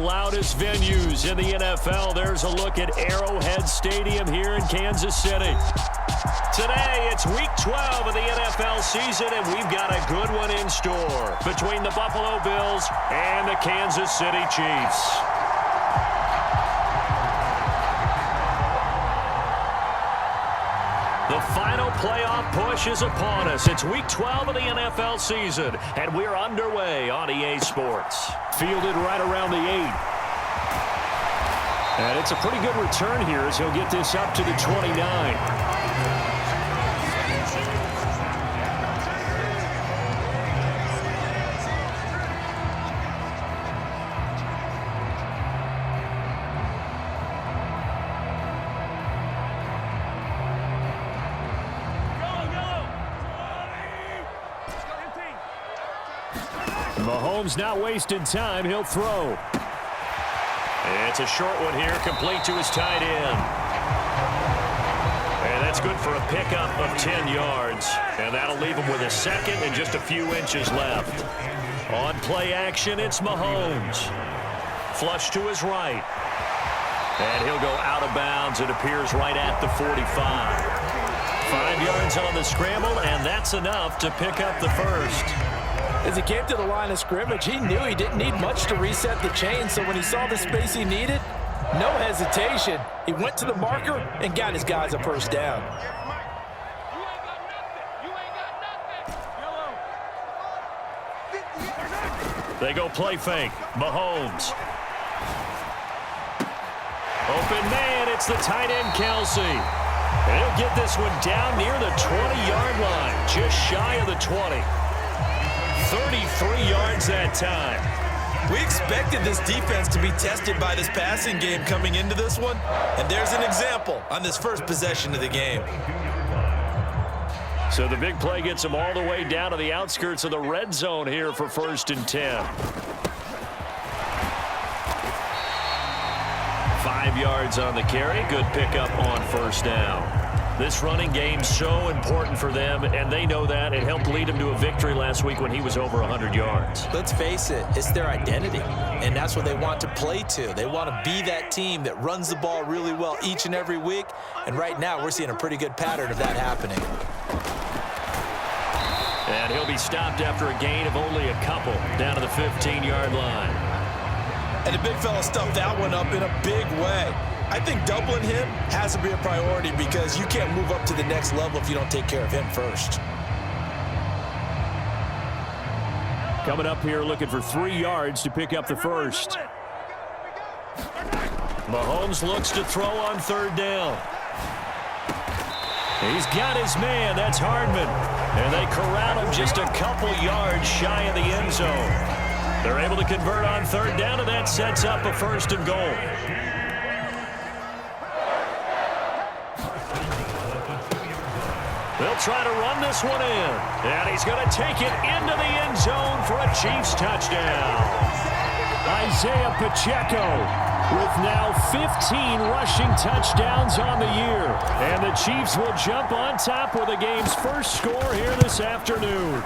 loudest venues in the NFL. There's a look at Arrowhead Stadium here in Kansas City. Today, it's Week 12 of the NFL season, and we've got a good one in store between the Buffalo Bills and the Kansas City Chiefs. The final playoff push is upon us. It's Week 12 of the NFL season, and we're underway on EA Sports. Fielded right around the 8. And it's a pretty good return here as he'll get this up to the 29. Mahomes not wasting time. He'll throw. It's a short one here, complete to his tight end. And that's good for a pickup of 10 yards. And that'll leave him with a second and just a few inches left. On play action, it's Mahomes. Flush to his right. And he'll go out of bounds. It appears right at the 45. 5 yards on the scramble, and that's enough to pick up the first. As he came to the line of scrimmage, he knew he didn't need much to reset the chain, so when he saw the space he needed, no hesitation. He went to the marker and got his guys a first down. They go play fake. Mahomes. Open man, it's the tight end, Kelsey. And he'll get this one down near the 20-yard line, just shy of the 20. 33 yards that time. We expected this defense to be tested by this passing game coming into this one, and there's an example on this first possession of the game. So the big play gets him all the way down to the outskirts of the red zone here for 1st and 10. 5 yards on the carry. Good pickup on first down. This running game's so important for them, and they know that. It helped lead them to a victory last week when he was over 100 yards. Let's face it, it's their identity, and that's what they want to play to. They want to be that team that runs the ball really well each and every week, and right now we're seeing a pretty good pattern of that happening. And he'll be stopped after a gain of only a couple down to the 15-yard line. And the big fella stuffed that one up in a big way. I think doubling him has to be a priority because you can't move up to the next level if you don't take care of him first. Coming up here looking for 3 yards to pick up the first. Mahomes looks to throw on 3rd down. He's got his man. That's Hardman. And they corral him just a couple yards shy of the end zone. They're able to convert on 3rd down, and that sets up a 1st and goal. They'll try to run this one in. And he's going to take it into the end zone for a Chiefs touchdown. Isaiah Pacheco with now 15 rushing touchdowns on the year. And the Chiefs will jump on top with the game's first score here this afternoon.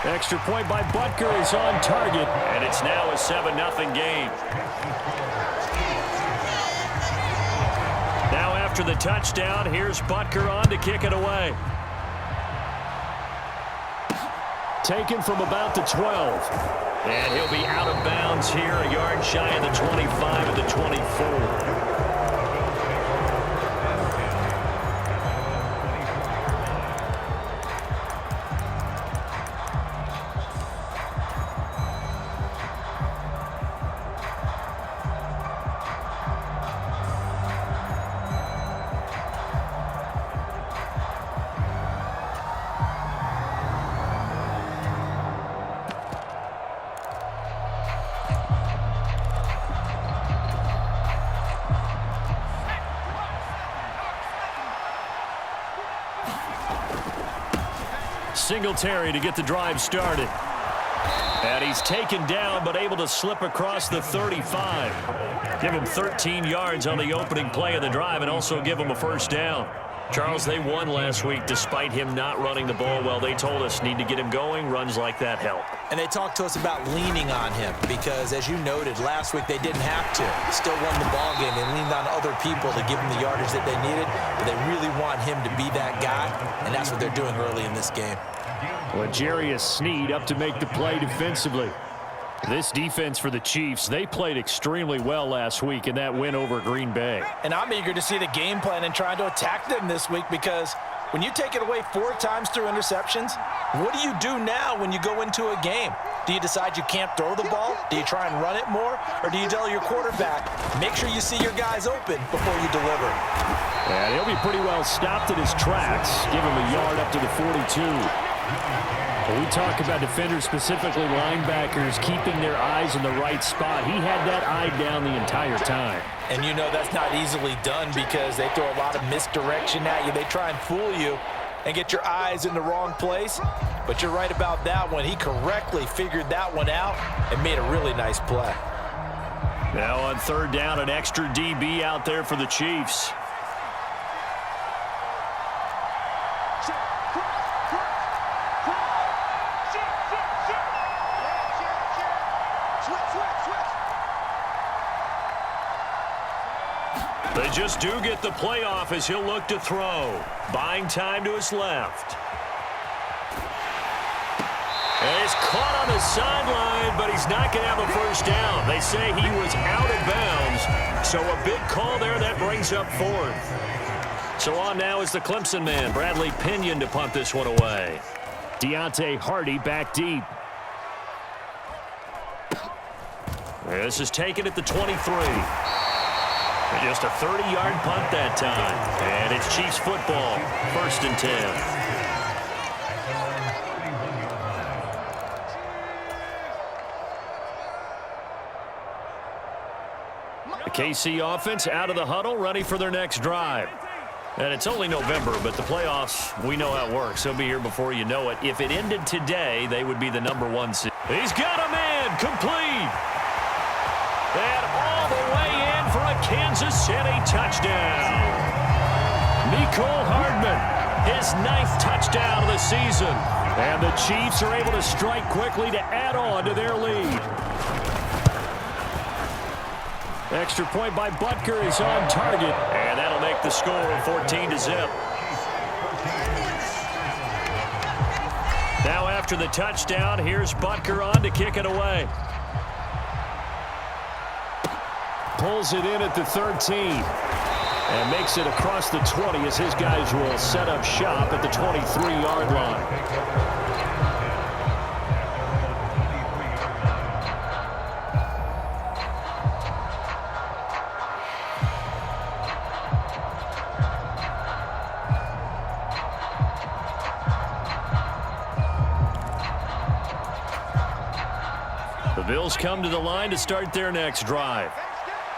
Extra point by Butker is on target. And it's now a 7-0 game. Now after the touchdown, here's Butker on to kick it away. Taken from about the 12. And he'll be out of bounds here, a yard shy of the 25 at the 24. Singletary to get the drive started. And he's taken down but able to slip across the 35. Give him 13 yards on the opening play of the drive and also give him a 1st down. Charles, they won last week despite him not running the ball well. They told us need to get him going. Runs like that help. And they talked to us about leaning on him because, as you noted, last week they didn't have to. Still won the ball game. They leaned on other people to give them the yardage that they needed, but they really want him to be that guy, and that's what they're doing early in this game. Well, Jarius Sneed up to make the play defensively. This defense for the Chiefs, they played extremely well last week in that win over Green Bay. And I'm eager to see the game plan and trying to attack them this week because when you take it away 4 times through interceptions, what do you do now when you go into a game? Do you decide you can't throw the ball? Do you try and run it more? Or do you tell your quarterback, make sure you see your guys open before you deliver? And he'll be pretty well stopped in his tracks. Give him a yard up to the 42. When we talk about defenders, specifically linebackers, keeping their eyes in the right spot, he had that eye down the entire time. And you know that's not easily done because they throw a lot of misdirection at you. They try and fool you and get your eyes in the wrong place. But you're right about that one. He correctly figured that one out and made a really nice play. Now on 3rd down, an extra DB out there for the Chiefs. They just do get the play off as he'll look to throw. Buying time to his left. And he's caught on the sideline, but he's not going to have a first down. They say he was out of bounds, so a big call there that brings up 4th. So on now is the Clemson man, Bradley Pinion, to punt this one away. Deontay Hardy back deep. This is taken at the 23. Just a 30-yard punt that time. And it's Chiefs football, 1st and 10. The KC offense out of the huddle, ready for their next drive. And it's only November, but the playoffs, we know how it works. They'll be here before you know it. If it ended today, they would be the #1 seed. He's got a man, complete. And all the way in for a Kansas City touchdown. Mecole Hardman, his 9th touchdown of the season. And the Chiefs are able to strike quickly to add on to their lead. Extra point by Butker is on target. And that'll make the score 14-0. Now after the touchdown, here's Butker on to kick it away. Pulls it in at the 13 and makes it across the 20 as his guys will set up shop at the 23-yard line. The Bills come to the line to start their next drive.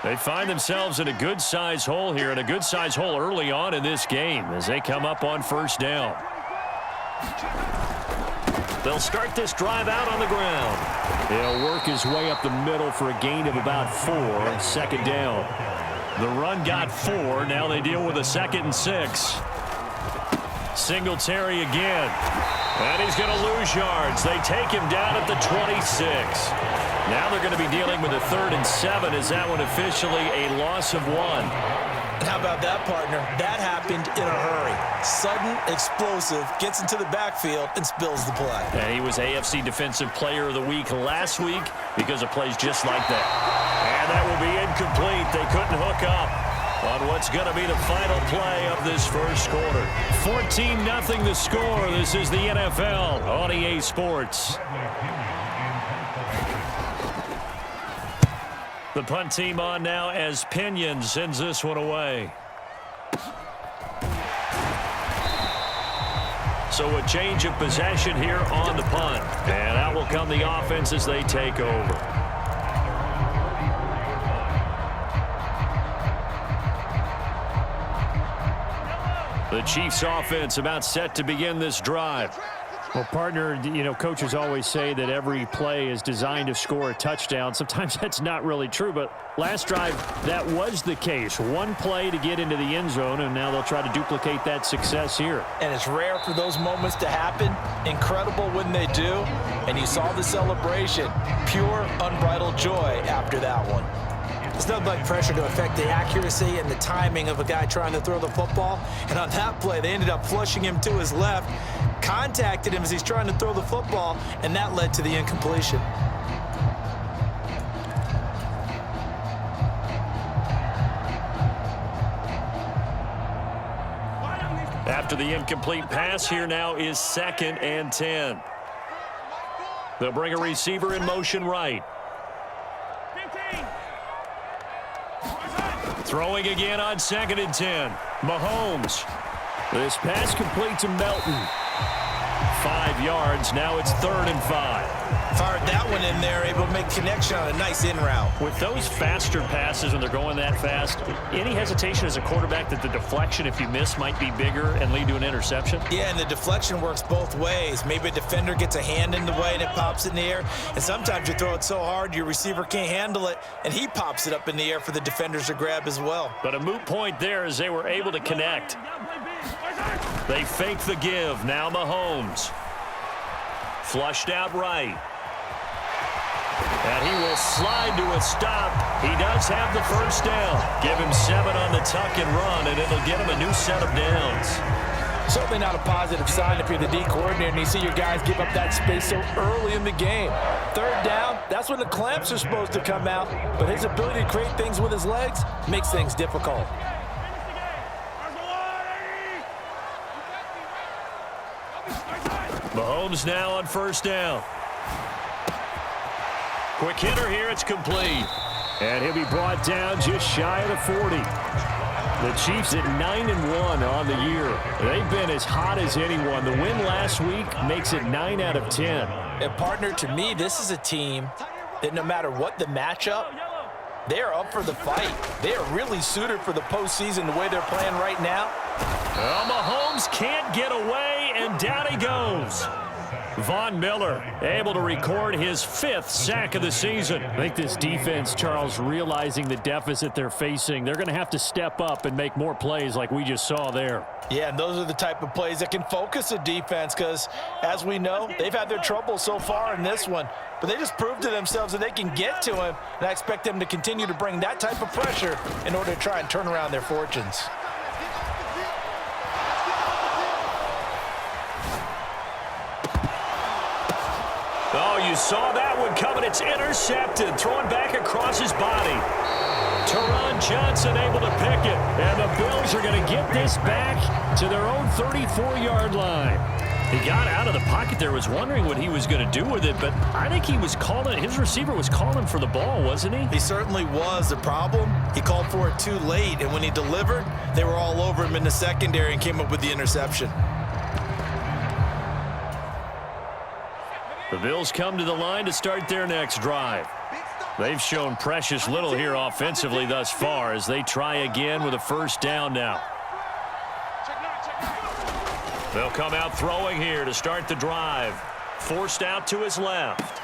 They find themselves in a good-sized hole here, and a good-sized hole early on in this game as they come up on 1st down. They'll start this drive out on the ground. He'll work his way up the middle for a gain of about 4, 2nd down. The run got 4. Now they deal with a 2nd and 6. Singletary again. And he's going to lose yards. They take him down at the 26. Now they're going to be dealing with a 3rd and 7. Is that one officially a loss of 1? How about that, partner? That happened in a hurry. Sudden, explosive, gets into the backfield and spills the play. And he was AFC Defensive Player of the Week last week because of plays just like that. And that will be incomplete. They couldn't hook up on what's going to be the final play of this first quarter. 14-0 the score. This is the NFL on EA Sports. The punt team on now as Pinion sends this one away. So a change of possession here on the punt. And out will come the offense as they take over. The Chiefs offense about set to begin this drive. Well, partner, you know, coaches always say that every play is designed to score a touchdown. Sometimes that's not really true, but last drive, that was the case. One play to get into the end zone, and now they'll try to duplicate that success here. And it's rare for those moments to happen. Incredible when they do. And you saw the celebration. Pure, unbridled joy after that one. There's nothing like pressure to affect the accuracy and the timing of a guy trying to throw the football. And on that play, they ended up flushing him to his left, contacted him as he's trying to throw the football, and that led to the incompletion. After the incomplete pass, here now is 2nd and 10. They'll bring a receiver in motion right. Throwing again on 2nd and 10. Mahomes. This pass complete to Melton. 5 yards. Now it's 3rd and 5. Fired that one in there, able to make connection on a nice in route. With those faster passes when they're going that fast, any hesitation as a quarterback that the deflection, if you miss, might be bigger and lead to an interception? Yeah, and the deflection works both ways. Maybe a defender gets a hand in the way and it pops in the air. And sometimes you throw it so hard your receiver can't handle it, and he pops it up in the air for the defenders to grab as well. But a moot point there as they were able to connect. They fake the give. Now Mahomes. Flushed out right. And he will slide to a stop. He does have the first down. Give him 7 on the tuck and run, and it'll get him a new set of downs. Certainly not a positive sign if you're the D coordinator and you see your guys give up that space so early in the game. 3rd down, that's when the clamps are supposed to come out, but his ability to create things with his legs makes things difficult. Mahomes now on 1st down. Quick hitter here, it's complete. And he'll be brought down just shy of the 40. The Chiefs at 9-1 on the year. They've been as hot as anyone. The win last week makes it 9 out of 10. And partner, to me, this is a team that no matter what the matchup, they're up for the fight. They are really suited for the postseason the way they're playing right now. Well, Mahomes can't get away, and down he goes. Von Miller able to record his 5th sack of the season. I think this defense, Charles, realizing the deficit they're facing, they're going to have to step up and make more plays like we just saw there. Yeah, and those are the type of plays that can focus a defense because, as we know, they've had their trouble so far in this one. But they just proved to themselves that they can get to him, and I expect them to continue to bring that type of pressure in order to try and turn around their fortunes. Oh, you saw that one coming. It's intercepted. Thrown back across his body. Teron Johnson able to pick it. And the Bills are going to get this back to their own 34-yard line. He got out of the pocket there, was wondering what he was going to do with it, but I think he was calling, his receiver was calling for the ball, wasn't he? He certainly was. The problem, he called for it too late, and when he delivered, they were all over him in the secondary and came up with the interception. The Bills come to the line to start their next drive. They've shown precious little here offensively thus far as they try again with a 1st down now. They'll come out throwing here to start the drive. Forced out to his left.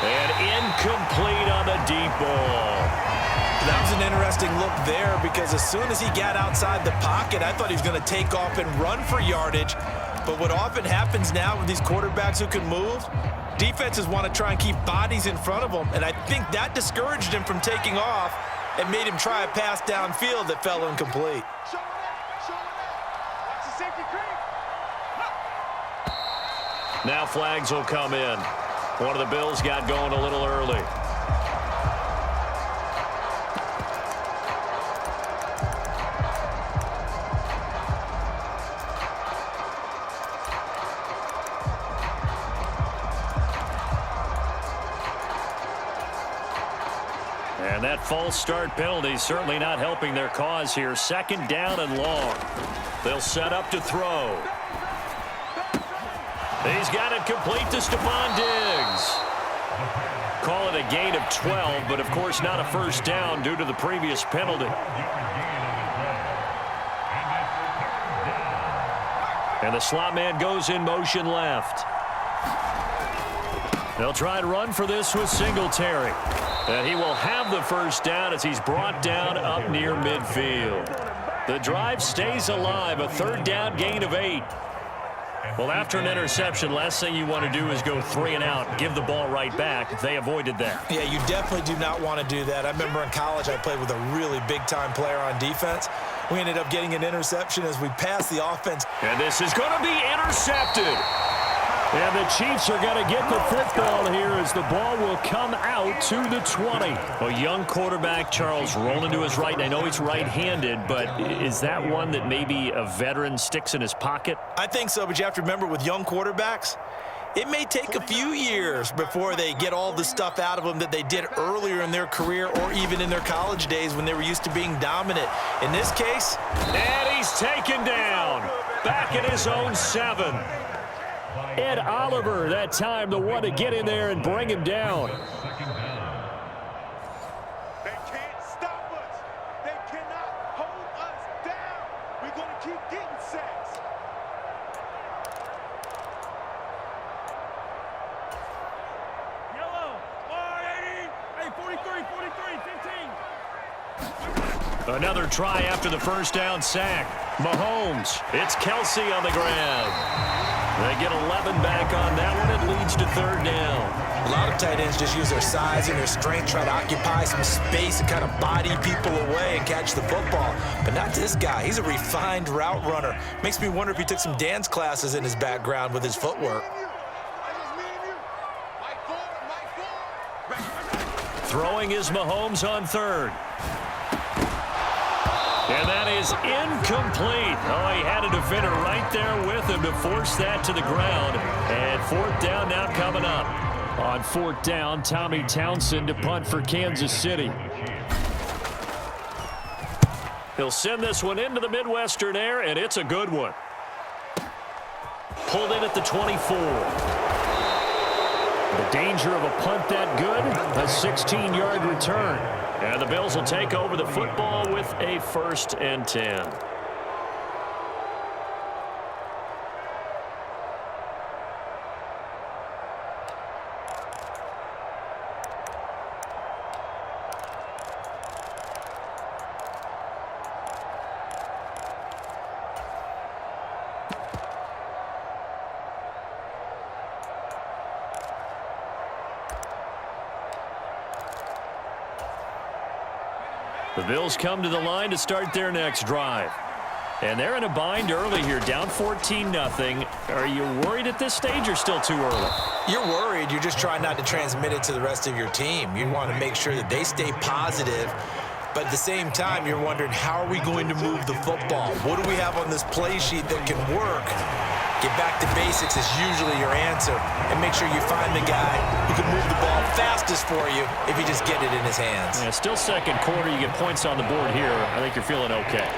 And incomplete on the deep ball. That was an interesting look there because as soon as he got outside the pocket, I thought he was going to take off and run for yardage. But what often happens now with these quarterbacks who can move, defenses want to try and keep bodies in front of them, and I think that discouraged him from taking off and made him try a pass downfield that fell incomplete. Now flags will come in. One of the Bills got going a little early. And that false start penalty certainly not helping their cause here. 2nd down and long. They'll set up to throw. He's got it complete to Stephon Diggs. Call it a gain of 12, but of course not a 1st down due to the previous penalty. And the slot man goes in motion left. They'll try and run for this with Singletary. And he will have the first down as he's brought down up near midfield. The drive stays alive, a third down gain of 8. Well, after an interception, last thing you want to do is go 3 and out, give the ball right back. They avoided that. Yeah, you definitely do not want to do that. I remember in college I played with a really big-time player on defense. We ended up getting an interception as we passed the offense. And this is going to be intercepted. And the Chiefs are going to get the football here as the ball will come out to the 20. A young quarterback, Charles, rolling to his right. I know he's right-handed, but is that one that maybe a veteran sticks in his pocket? I think so, but you have to remember with young quarterbacks, it may take a few years before they get all the stuff out of them that they did earlier in their career or even in their college days when they were used to being dominant. In this case, and he's taken down back at his own 7. Ed Oliver, that time, the one to get in there and bring him down. They can't stop us. They cannot hold us down. We're going to keep getting sacks. Yellow, 180, hey, 43, 15. Another try after the first down sack. Mahomes, it's Kelsey on the ground. They get 11 back on that one. It leads to third down. a lot of tight ends just use their size and their strength, try to occupy some space and kind of body people away and catch the football. But not this guy. He's a refined route runner. Makes me wonder if he took some dance classes in his background with his footwork. Throwing is Mahomes on third. And that is incomplete. Oh, he had a defender right there with him to force that to the ground. And fourth down now coming up. On fourth down, Tommy Townsend to punt for Kansas City. He'll send this one into the Midwestern air, and it's a good one. Pulled in at the 24. The danger of a punt that good, a 16-yard return. And the Bills will take over the football with a 1st and 10. The Bills come to the line to start their next drive. And they're in a bind early here, down 14-0. Are you worried at this stage or still too early? You're worried. You're just trying not to transmit it to the rest of your team. You want to make sure that they stay positive. But at the same time, you're wondering, how are we going to move the football? What do we have on this play sheet that can work? Get back to basics is usually your answer. And make sure you find the guy who can move the ball fastest for you if you just get it in his hands. Yeah, still second quarter. You get points on the board here. I think you're feeling okay.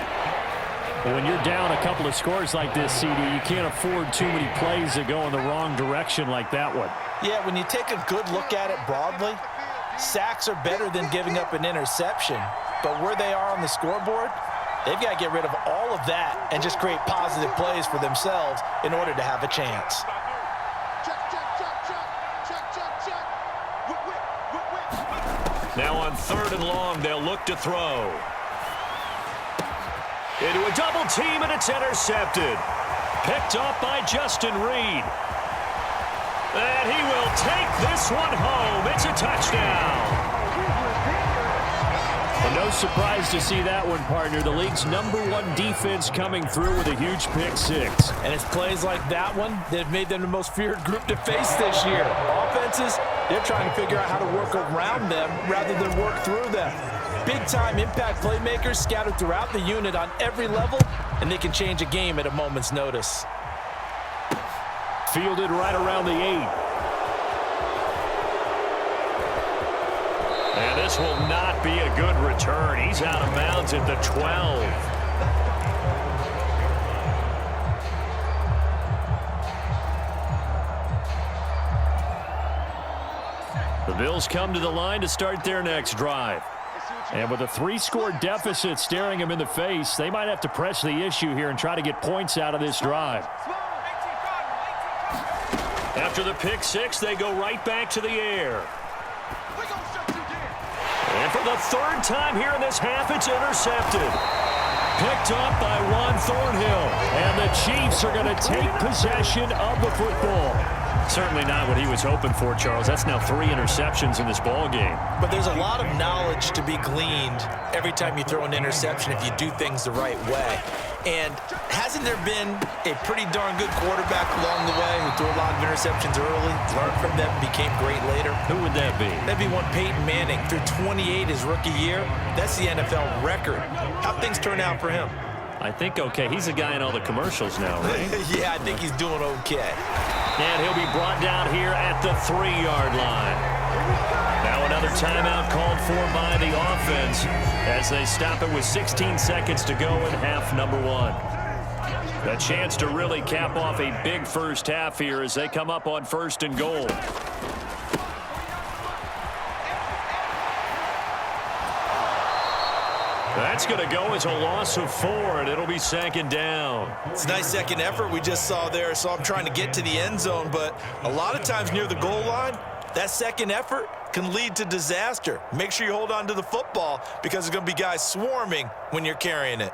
But when you're down a couple of scores like this, CD, you can't afford too many plays that go in the wrong direction like that one. Yeah, when you take a good look at it broadly, sacks are better than giving up an interception. But where they are on the scoreboard, they've got to get rid of all of that and just create positive plays for themselves in order to have a chance. Now on 3rd and long, they'll look to throw. Into a double team, and it's intercepted. Picked up by Justin Reed. And he will take this one home. It's a touchdown. Well, no surprise to see that one, partner. The league's #1 defense coming through with a huge pick six. And it's plays like that one that have made them the most feared group to face this year. Offenses, they're trying to figure out how to work around them rather than work through them. Big-time impact playmakers scattered throughout the unit on every level, and they can change a game at a moment's notice. Fielded right around the 8. And this will not be a good return. He's out of bounds at the 12. The Bills come to the line to start their next drive. And with a 3-score deficit staring them in the face, they might have to press the issue here and try to get points out of this drive. After the pick six, they go right back to the air. And for the third time here in this half, it's intercepted. Picked up by Ron Thornhill. And the Chiefs are going to take possession of the football. Certainly not what he was hoping for, Charles. That's now 3 interceptions in this ball game. But there's a lot of knowledge to be gleaned every time you throw an interception if you do things the right way. And hasn't there been a pretty darn good quarterback along the way who threw a lot of interceptions early, learned from them, became great later? Who would that be? That'd be one Peyton Manning. Threw 28 his rookie year. That's the NFL record. How'd things turn out for him? I think okay. He's a guy in all the commercials now, right? Yeah, I think he's doing okay. And he'll be brought down here at the 3-yard line. Now another timeout called for by the offense as they stop it with 16 seconds to go in half number 1. A chance to really cap off a big first half here as they come up on 1st and goal. That's going to go as a loss of 4, and it'll be 2nd down. It's a nice second effort we just saw there, so I'm trying to get to the end zone, but a lot of times near the goal line, that second effort can lead to disaster. Make sure you hold on to the football because there's going to be guys swarming when you're carrying it.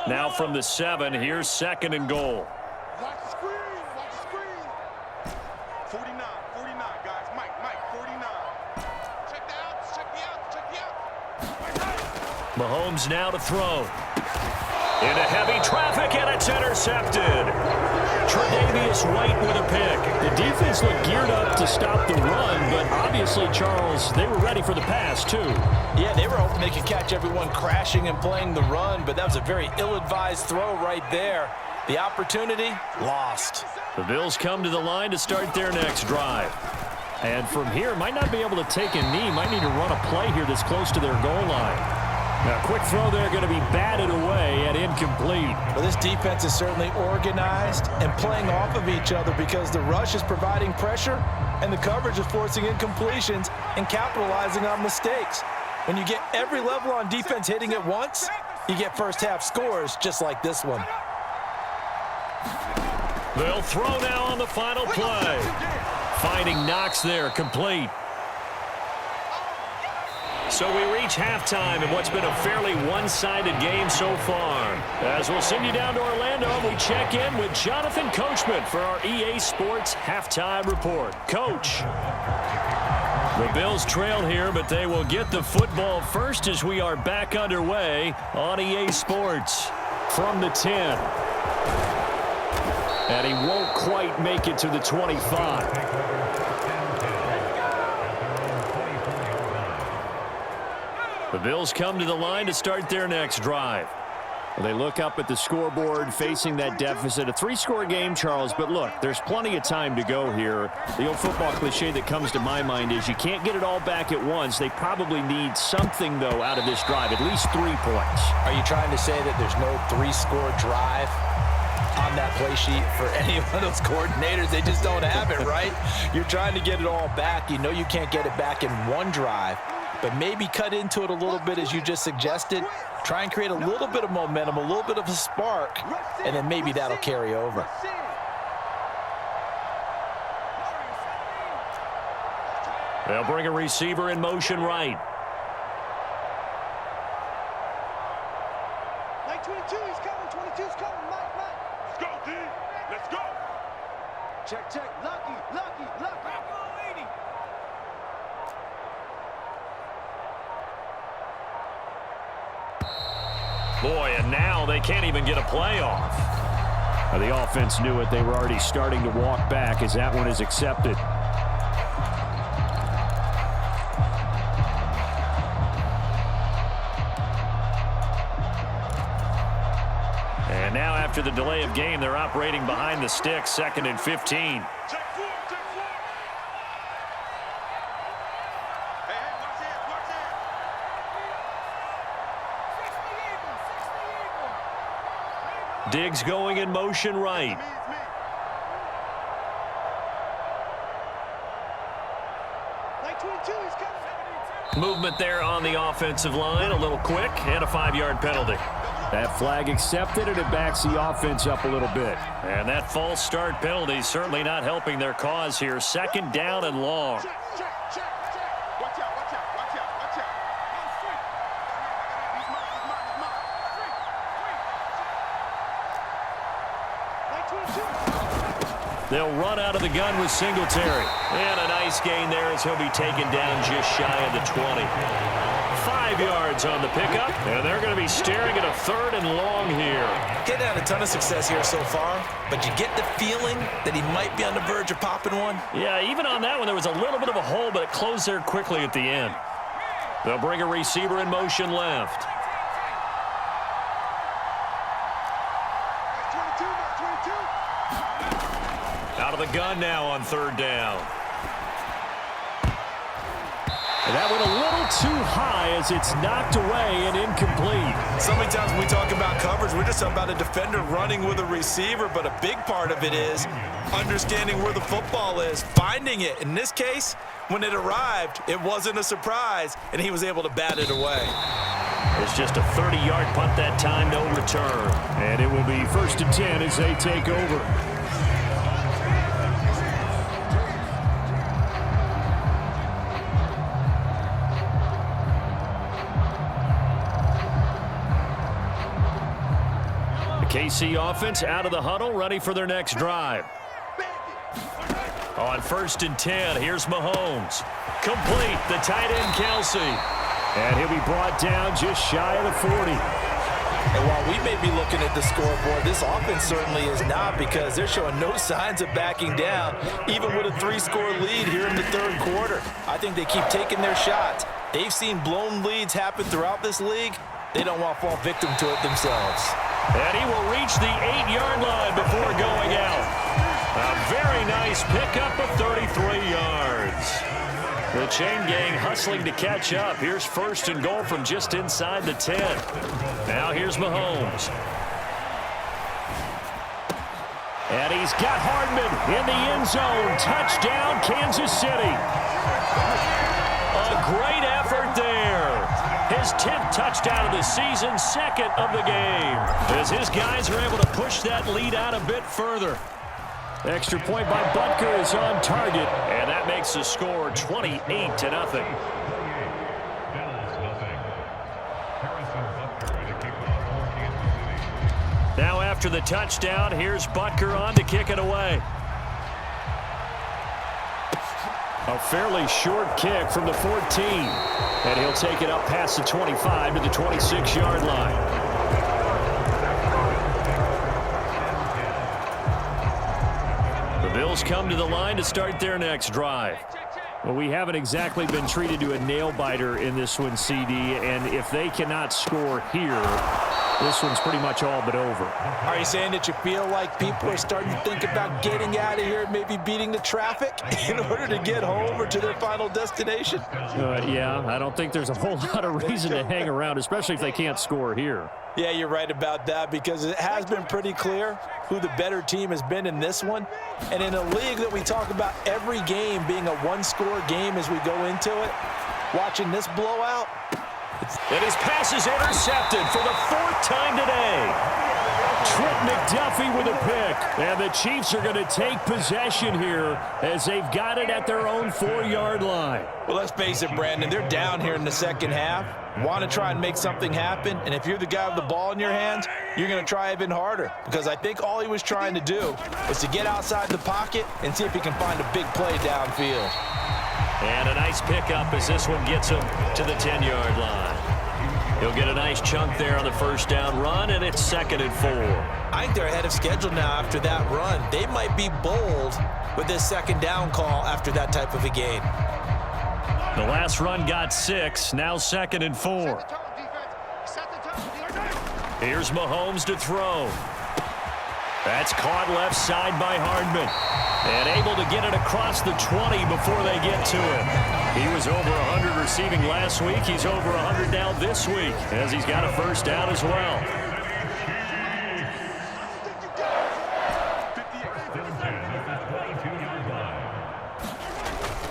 Now from the 7, here's 2nd and goal. Watch the screen. Watch the screen. 49, guys. Mike, 49. Check the outs. Check the outs. Mahomes now to throw. Into heavy traffic, and it's intercepted. B.A.White with a pick. The defense looked geared up to stop the run, but obviously, Charles, they were ready for the pass, too. Yeah, they were hoping they could catch everyone crashing and playing the run, but that was a very ill-advised throw right there. The opportunity, lost. The Bills come to the line to start their next drive. And from here, might not be able to take a knee, might need to run a play here that's close to their goal line. Now, quick throw there, going to be batted away and incomplete. Well, this defense is certainly organized and playing off of each other because the rush is providing pressure and the coverage is forcing incompletions and capitalizing on mistakes. When you get every level on defense hitting at once, you get first half scores just like this one. They'll throw now on the final play. Finding Knox there, complete. So we reach halftime in what's been a fairly one-sided game so far. As we'll send you down to Orlando, we check in with Jonathan Coachman for our EA Sports Halftime Report. Coach. The Bills trail here, but they will get the football first as we are back underway on EA Sports from the 10. And he won't quite make it to the 25. The Bills come to the line to start their next drive. They look up at the scoreboard facing that deficit. A 3-score game, Charles, but look, there's plenty of time to go here. The old football cliche that comes to my mind is you can't get it all back at once. They probably need something, though, out of this drive, at least 3 points. Are you trying to say that there's no 3-score drive on that play sheet for any one of those coordinators? They just don't have it, right? You're trying to get it all back. You know you can't get it back in one drive, but maybe cut into it a little bit as you just suggested. Try and create a little bit of momentum, a little bit of a spark, and then maybe that'll carry over. They'll bring a receiver in motion right. Mike 22, he's coming. 22's coming. Mike. Let's go, D. Let's go. Check. Lucky. Boy, and now they can't even get a play off. The offense knew it. They were already starting to walk back as that one is accepted. And now after the delay of game, they're operating behind the sticks, 2nd and 15. Diggs going in motion right. Movement there on the offensive line, a little quick, and a 5-yard penalty. That flag accepted, and it backs the offense up a little bit. And that false start penalty certainly not helping their cause here. 2nd down and long. Check. Watch out. He's mine. They'll run out of the gun with Singletary. And a nice gain there as he'll be taken down just shy of the 20. 5 yards on the pickup, and they're going to be staring at a 3rd and long here. Getting had a ton of success here so far, but you get the feeling that he might be on the verge of popping one. Yeah, even on that one, there was a little bit of a hole, but it closed there quickly at the end. They'll bring a receiver in motion left. 22. Out of the gun now on 3rd down. And that went a little too high as it's knocked away and incomplete. So many times when we talk about coverage, we're just about a defender running with a receiver, but a big part of it is understanding where the football is, finding it. In this case, when it arrived, it wasn't a surprise, and he was able to bat it away. It's just a 30-yard punt that time, no return. And it will be 1st and 10 as they take over. KC offense out of the huddle, ready for their next drive. On 1st and 10, here's Mahomes. Complete, the tight end, Kelsey. And he'll be brought down just shy of the 40. And while we may be looking at the scoreboard, this offense certainly is not, because they're showing no signs of backing down, even with a 3-score lead here in the 3rd quarter. I think they keep taking their shots. They've seen blown leads happen throughout this league. They don't want to fall victim to it themselves. And he will reach the 8-yard line before going out. A very nice pickup of 33 yards. The chain gang hustling to catch up. Here's 1st and goal from just inside the 10. Now here's Mahomes. And he's got Hardman in the end zone. Touchdown, Kansas City. A great effort there. His 10th touchdown of the season, 2nd of the game. As his guys are able to push that lead out a bit further. Extra point by Butker is on target, and that makes the score 28-0. Now after the touchdown, here's Butker on to kick it away. A fairly short kick from the 14. And he'll take it up past the 25 to the 26-yard line. The Bills come to the line to start their next drive. Well, we haven't exactly been treated to a nail-biter in this one, CD, and if they cannot score here, this one's pretty much all but over. Are you saying that you feel like people are starting to think about getting out of here and maybe beating the traffic in order to get home or to their final destination? Yeah, I don't think there's a whole lot of reason to hang around, especially if they can't score here. Yeah, you're right about that, because it has been pretty clear who the better team has been in this one. And in a league that we talk about every game being a 1-score game as we go into it, watching this blowout, and his pass is intercepted for the 4th time today. Trent McDuffie with a pick. And the Chiefs are going to take possession here as they've got it at their own 4-yard line. Well, let's face it, Brandon, they're down here in the 2nd half. Want to try and make something happen. And if you're the guy with the ball in your hands, you're going to try even harder. Because I think all he was trying to do was to get outside the pocket and see if he can find a big play downfield. And a nice pickup as this one gets him to the 10-yard line. He'll get a nice chunk there on the 1st down run, and it's 2nd and 4. I think they're ahead of schedule now after that run. They might be bold with this 2nd down call after that type of a game. The last run got 6, now 2nd and 4. Here's Mahomes to throw. That's caught left side by Hardman. And able to get it across the 20 before they get to him. He was over 100 receiving last week. He's over 100 now this week as he's got a 1st down as well.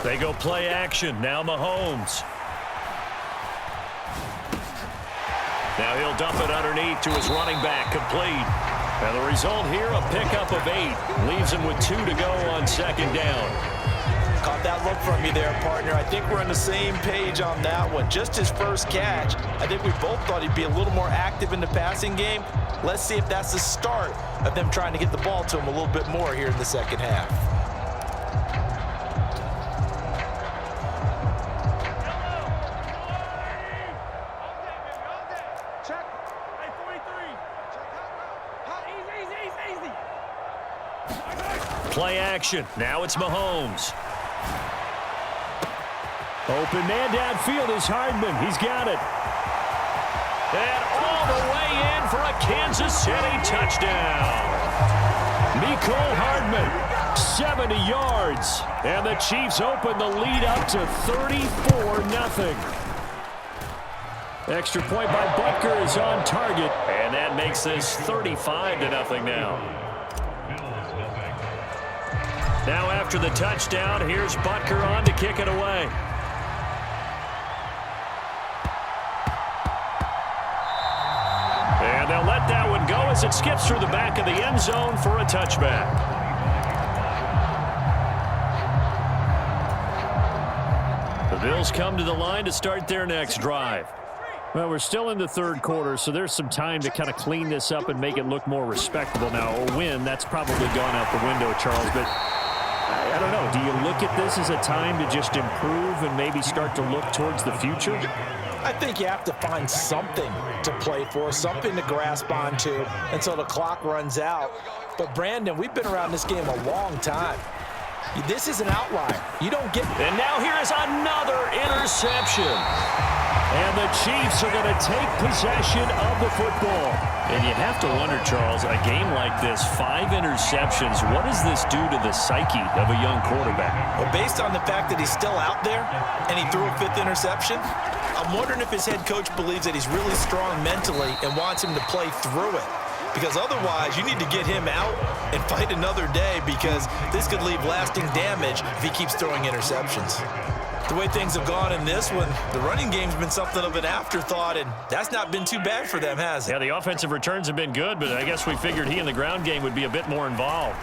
They go play action. Now Mahomes. Now he'll dump it underneath to his running back, complete. And the result here, a pickup of 8. Leaves him with 2 to go on second down. Caught that look from you there, partner. I think we're on the same page on that one. Just his first catch. I think we both thought he'd be a little more active in the passing game. Let's see if that's the start of them trying to get the ball to him a little bit more here in the second half. Play action. Now it's Mahomes. Open man downfield is Hardman. He's got it. And all the way in for a Kansas City touchdown. Mecole Hardman, 70 yards. And the Chiefs open the lead up to 34-0. Extra point by Butker is on target. And that makes this 35-0 now. Now after the touchdown, here's Butker on to kick it away. And they'll let that one go as it skips through the back of the end zone for a touchback. The Bills come to the line to start their next drive. Well, we're still in the third quarter, so there's some time to kind of clean this up and make it look more respectable. Now, a win, that's probably gone out the window, Charles, but I don't know. Do you look at this as a time to just improve and maybe start to look towards the future? I think you have to find something to play for, something to grasp onto until the clock runs out. But, Brandon, we've been around this game a long time. This is an outlier. You don't get... And now here is another interception. And the Chiefs are going to take possession of the football. And you have to wonder, Charles, a game like this, 5 interceptions, what does this do to the psyche of a young quarterback? Well, based on the fact that he's still out there and he threw a 5th interception, I'm wondering if his head coach believes that he's really strong mentally and wants him to play through it. Because otherwise, you need to get him out and fight another day, because this could leave lasting damage if he keeps throwing interceptions. The way things have gone in this one, the running game's been something of an afterthought, and that's not been too bad for them, has it? Yeah, the offensive returns have been good, but I guess we figured he in the ground game would be a bit more involved.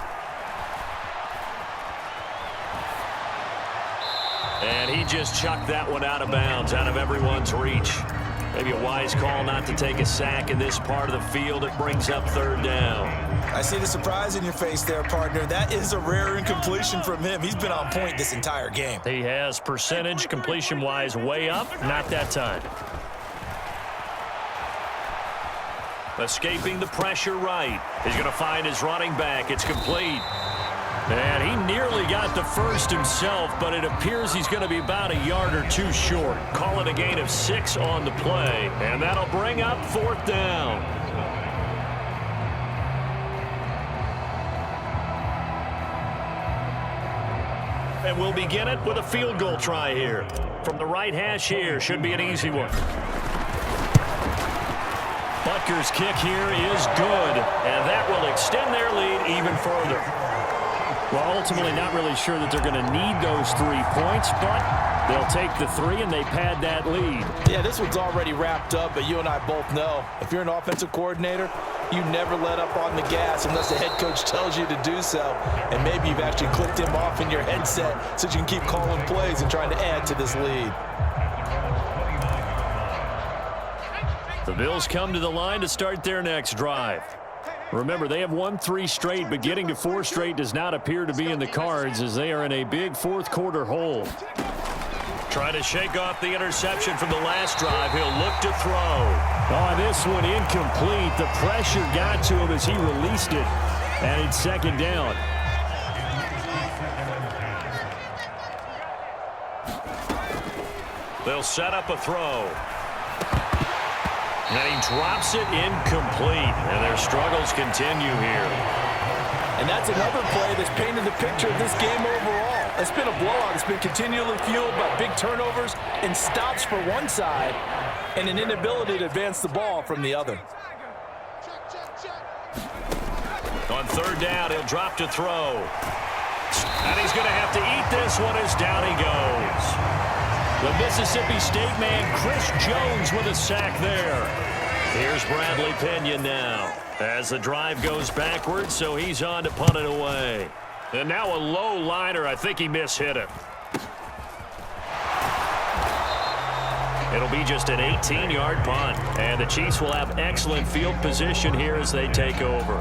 And he just chucked that one out of bounds, out of everyone's reach. Maybe a wise call not to take a sack in this part of the field. It brings up third down. I see the surprise in your face there, partner. That is a rare incompletion from him. He's been on point this entire game. He has percentage completion-wise way up. Not that time. Escaping the pressure right. He's going to find his running back. It's complete. And he nearly got the first himself, but it appears he's going to be about a yard or 2 short. Call it a gain of 6 on the play, and that'll bring up 4th down. And we'll begin it with a field goal try here. From the right hash here, should be an easy one. Butker's kick here is good, and that will extend their lead even further. Well, ultimately not really sure that they're going to need those 3 points, but they'll take the 3 and they pad that lead. Yeah, this one's already wrapped up, but you and I both know if you're an offensive coordinator, you never let up on the gas unless the head coach tells you to do so. And maybe you've actually clicked him off in your headset so you can keep calling plays and trying to add to this lead. The Bills come to the line to start their next drive. Remember, they have won 3 straight, but getting to 4 straight does not appear to be in the cards as they are in a big 4th quarter hole. Trying to shake off the interception from the last drive. He'll look to throw. Oh, this one incomplete. The pressure got to him as he released it. And it's 2nd down. They'll set up a throw. And he drops it incomplete. And their struggles continue here. And that's another play that's painted the picture of this game overall. It's been a blowout. It's been continually fueled by big turnovers and stops for one side and an inability to advance the ball from the other. On 3rd down, he'll drop to throw. And he's going to have to eat this one as down he goes. The Mississippi State man, Chris Jones, with a sack there. Here's Bradley Pinion now as the drive goes backwards, so he's on to punt it away. And now a low liner. I think he mishit it. It'll be just an 18-yard punt, and the Chiefs will have excellent field position here as they take over.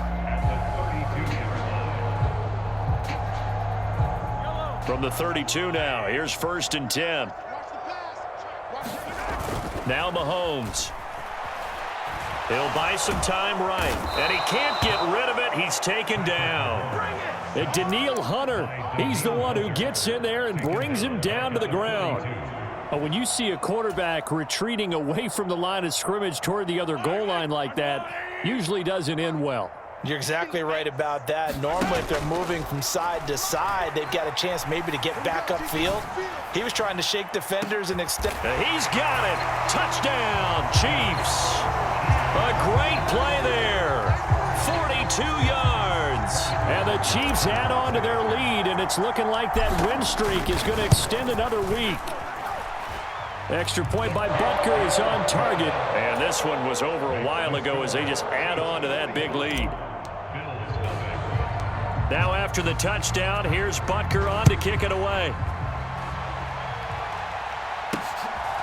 From the 32 now, here's 1st and 10. Now Mahomes. He'll buy some time right, and he can't get rid of it. He's taken down. And Daniil Hunter, he's the one who gets in there and brings him down to the ground. When you see a quarterback retreating away from the line of scrimmage toward the other goal line like that, usually doesn't end well. You're exactly right about that. Normally, if they're moving from side to side, they've got a chance maybe to get back upfield. He was trying to shake defenders and extend. He's got it. Touchdown, Chiefs. A great play there. 42 yards. And the Chiefs add on to their lead, and it's looking like that win streak is going to extend another week. Extra point by Butker is on target. And this one was over a while ago as they just add on to that big lead. Now after the touchdown, here's Butker on to kick it away.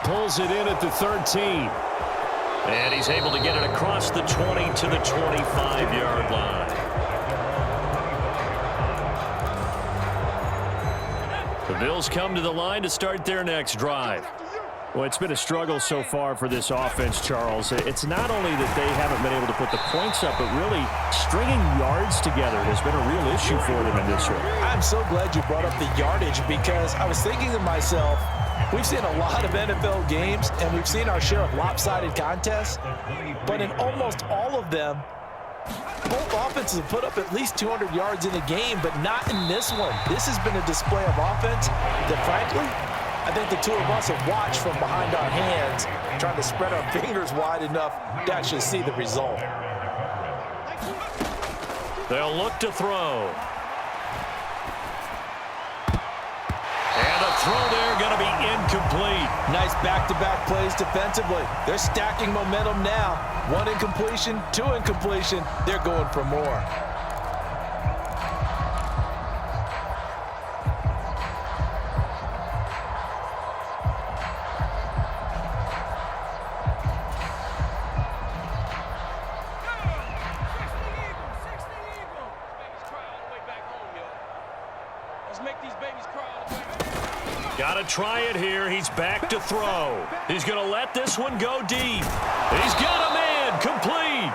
Pulls it in at the 13. And he's able to get it across the 20 to the 25-yard line. The Bills come to the line to start their next drive. Well, it's been a struggle so far for this offense, Charles. It's not only that they haven't been able to put the points up, but really stringing yards together has been a real issue for them in this one. I'm so glad you brought up the yardage because I was thinking to myself, we've seen a lot of NFL games, and we've seen our share of lopsided contests, but in almost all of them, both offenses have put up at least 200 yards in a game, but not in this one. This has been a display of offense that, frankly, I think the two of us have watched from behind our hands, trying to spread our fingers wide enough to actually see the result. They'll look to throw. And the throw there going to be incomplete. Nice back-to-back plays defensively. They're stacking momentum now. 1 incompletion, 2 incompletion. They're going for more. Got to try it here. He's back to throw. He's going to let this one go deep. He's got a man complete.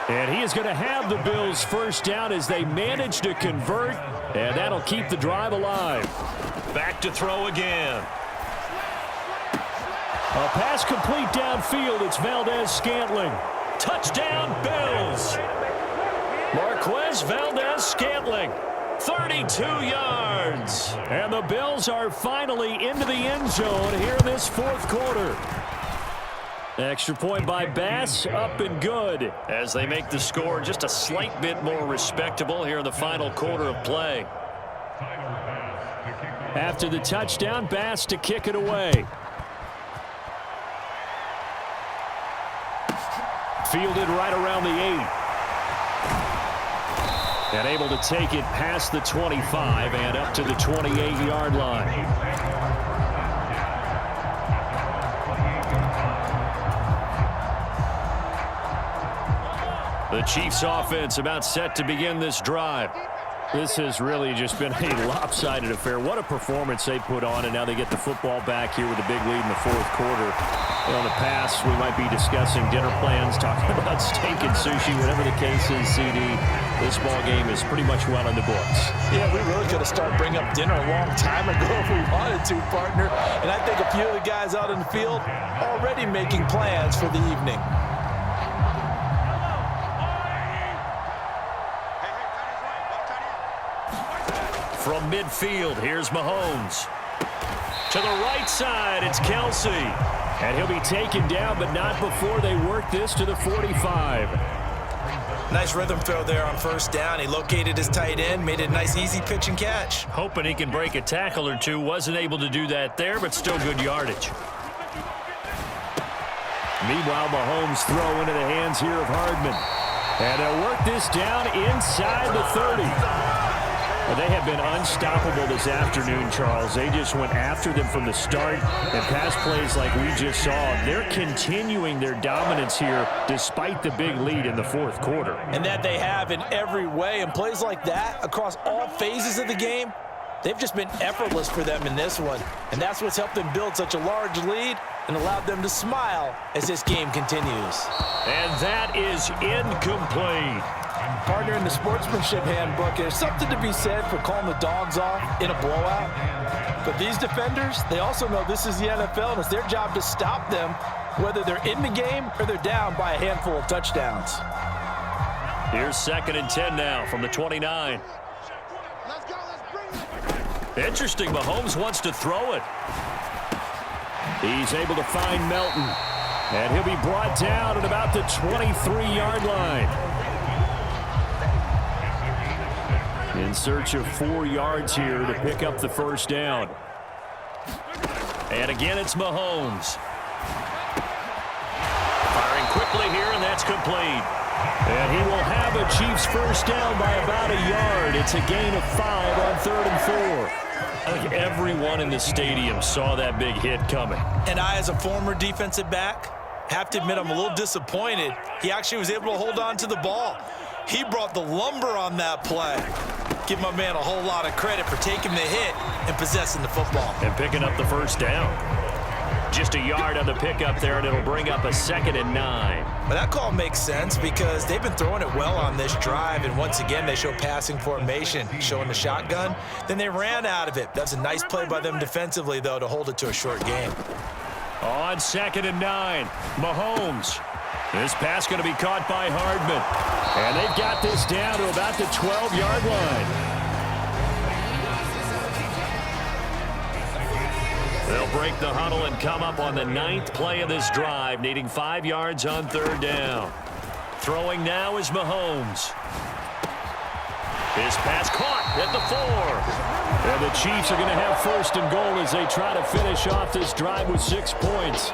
And he is going to have the Bills first down as they manage to convert, and that'll keep the drive alive. Back to throw again. A pass complete downfield. It's Valdez-Scantling. Touchdown, Bills. Marquez Valdez-Scantling. 32 yards. And the Bills are finally into the end zone here in this fourth quarter. Extra point by Bass, up and good as they make the score just a slight bit more respectable here in the final quarter of play. After the touchdown, Bass to kick it away. Fielded right around the 8. And able to take it past the 25 and up to the 28-yard line. The Chiefs offense about set to begin this drive. This has really just been a lopsided affair. What a performance they put on, and now they get the football back here with a big lead in the fourth quarter. In the past, we might be discussing dinner plans, talking about steak and sushi, whatever the case is, CD. This ball game is pretty much well in the books. Yeah, we really could have started bringing up dinner a long time ago if we wanted to, partner. And I think a few of the guys out in the field already making plans for the evening. From midfield, here's Mahomes. To the right side, it's Kelsey. And he'll be taken down, but not before they work this to the 45. Nice rhythm throw there on first down. He located his tight end, made it a nice easy pitch and catch. Hoping he can break a tackle or two. Wasn't able to do that there, but still good yardage. Meanwhile, Mahomes throw into the hands here of Hardman. And they'll work this down inside the 30. Well, they have been unstoppable this afternoon, Charles. They just went after them from the start, and pass plays like we just saw. They're continuing their dominance here despite the big lead in the fourth quarter. And that they have in every way. And plays like that across all phases of the game, they've just been effortless for them in this one. And that's what's helped them build such a large lead and allowed them to smile as this game continues. And that is incomplete. Partner, in the sportsmanship handbook, there's something to be said for calling the dogs off in a blowout. But these defenders, they also know this is the NFL, and it's their job to stop them, whether they're in the game or they're down by a handful of touchdowns. Here's 2nd and 10 now from the 29. Let's go. Let's bring it. Interesting. Mahomes wants to throw it. He's able to find Melton. And he'll be brought down at about the 23-yard line. In search of 4 yards here to pick up the first down. And again, it's Mahomes. Firing quickly here, and that's complete. And he will have a Chiefs first down by about a yard. It's a gain of 5 on 3rd and 4. I think everyone in the stadium saw that big hit coming. And I, as a former defensive back, have to admit I'm a little disappointed. He actually was able to hold on to the ball. He brought the lumber on that play. Give my man a whole lot of credit for taking the hit and possessing the football. And picking up the first down. Just a yard on the pickup there, and it'll bring up a 2nd and 9. But that call makes sense because they've been throwing it well on this drive, and once again, they show passing formation, showing the shotgun. Then they ran out of it. That's a nice play by them defensively, though, to hold it to a short game. On 2nd and 9, Mahomes. This pass going to be caught by Hardman. And they've got this down to about the 12-yard line. They'll break the huddle and come up on the 9th play of this drive, needing 5 yards on 3rd down. Throwing now is Mahomes. His pass caught at the 4. And the Chiefs are going to have 1st and goal as they try to finish off this drive with 6 points.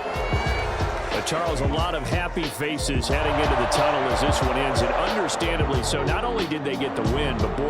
But Charles, a lot of happy faces heading into the tunnel as this one ends, and understandably so. Not only did they get the win, but boy,